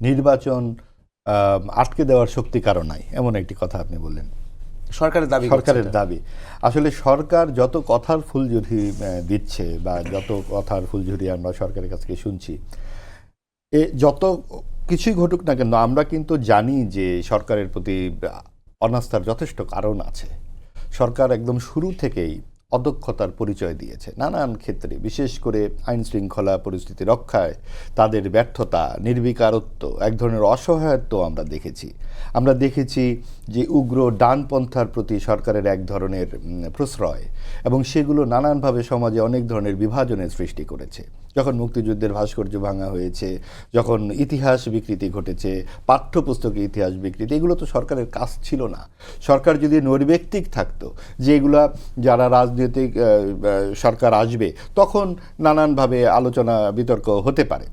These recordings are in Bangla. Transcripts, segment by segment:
নির্বাচন আটকে দেওয়ার শক্তি কারো নাই, এমন একটি কথা আপনি বললেন। সরকারের দাবি আসলে সরকার যত কথার ফুলঝুরি দিচ্ছে বা যত কথার ফুলঝুরি আমরা সরকারের কাছ থেকে শুনছি, যত কিছুই ঘটুক না কেন আমরা কিন্তু জানি যে সরকারের প্রতি অনাস্থার যথেষ্ট কারণ আছে। সরকার একদম শুরু থেকেই অদক্ষতার পরিচয় দিয়েছে নানান ক্ষেত্রে, বিশেষ করে আইন শৃঙ্খলা পরিস্থিতি রক্ষায় তাদের ব্যর্থতা, নির্বিকারত্ব, এক ধরনের অসহায়ত্ব আমরা দেখেছি যে উগ্র ডানপন্থার প্রতি সরকারের এক ধরনের প্রশ্রয়, এবং সেগুলো নানানভাবে সমাজে অনেক ধরনের বিভাজনের সৃষ্টি করেছে। যখন মুক্তিযুদ্ধের ভাস্কর্য ভাঙা হয়েছে, যখন ইতিহাস বিকৃতি ঘটেছে, পাঠ্যপুস্তকে ইতিহাস বিকৃতি, এগুলো তো সরকারের কাজ ছিল না। সরকার যদি নৈর্ব্যক্তিক থাকতো যে এগুলা যারা রাজনৈতিক সরকার আসবে তখন নানানভাবে আলোচনা বিতর্ক হতে পারে,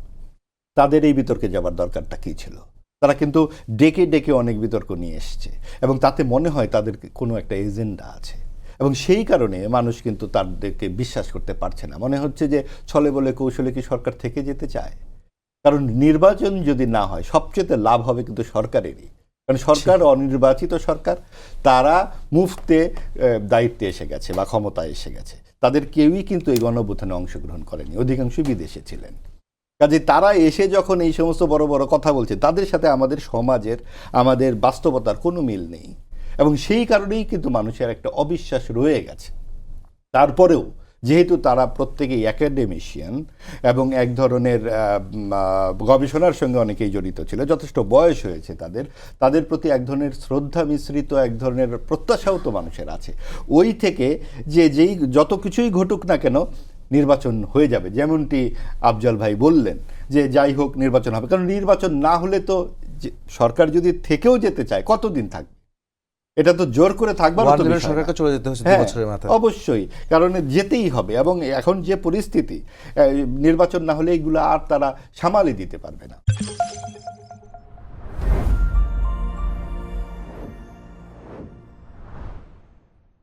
তাদের এই বিতর্কে যাবার দরকারটা কী ছিল? তারা কিন্তু ডেকে ডেকে অনেক বিতর্ক নিয়ে এসছে এবং তাতে মনে হয় তাদের কোনো একটা এজেন্ডা আছে, এবং সেই কারণে মানুষ কিন্তু তাদেরকে বিশ্বাস করতে পারছে না। মনে হচ্ছে যে ছলে বলে কৌশলে কি সরকার থেকে যেতে চায়? কারণ নির্বাচন যদি না হয় সবচেয়ে লাভ হবে কিন্তু সরকারেরই, কারণ সরকার অনির্বাচিত সরকার, তারা মুফতে দায়িত্বে এসে গেছে বা ক্ষমতায় এসে গেছে, তাদের কেউই কিন্তু এই গণঅভ্যুত্থানে অংশগ্রহণ করেনি, অধিকাংশ বিদেশে ছিলেন। কাজে তারা এসে যখন এই সমস্ত বড় বড় কথা বলছে, তাদের সাথে আমাদের সমাজের, আমাদের বাস্তবতার কোনো মিল নেই, এবং সেই কারণেই কিন্তু মানুষের একটা অবিশ্বাস রয়ে গেছে। তারপরেও যেহেতু তারা প্রত্যেকেই একাডেমিশিয়ান এবং এক ধরনের গবেষণার সঙ্গে অনেকেই জড়িত ছিল, যথেষ্ট বয়স হয়েছে তাদের প্রতি এক ধরনের শ্রদ্ধা মিশ্রিত এক ধরনের প্রত্যাশাও তো মানুষের আছে ওই থেকে, যেই যত কিছুই ঘটুক না কেন নির্বাচন হয়ে যাবে। যেমনটি আফজাল ভাই বললেন যে যাই হোক নির্বাচন হবে, কারণ নির্বাচন না হলে তো সরকার যদি থেকেও যেতে চায় কতদিন থাকবে? এটা তো জোর করে থাকবার মতো বিষয় না। সরকারকে চলে যেতে হচ্ছে 2 বছরের মাথায়। অবশ্যই, কারণ যেতেই হবে, এবং এখন যে পরিস্থিতি, নির্বাচন না হলে এগুলো আর তারা সামালে দিতে পারবে না।